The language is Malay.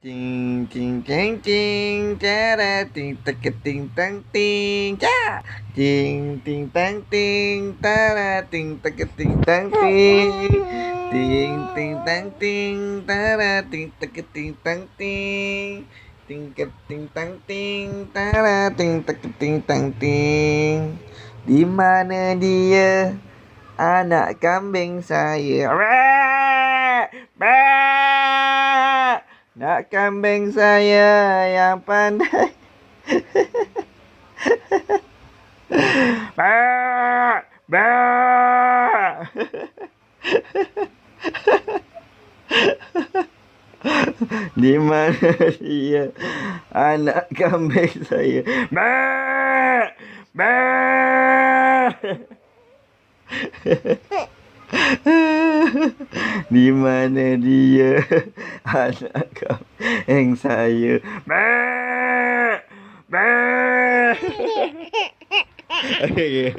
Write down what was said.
Ting ting ting ting cara ting tak ting tang ting ja ting ting tang ting tara ting tak ting tang ting ting ting tang ting tara ting tak ting tang ting ting ket ting tang ting tara ting tak ting tang ting. Di mana dia, anak kambing saya? Nak kambing saya yang pandai. Ba, ba. Di mana dia, anak kambing saya? Ba, ba. Di mana dia, anak kambing saya? Ba, ba. Okay.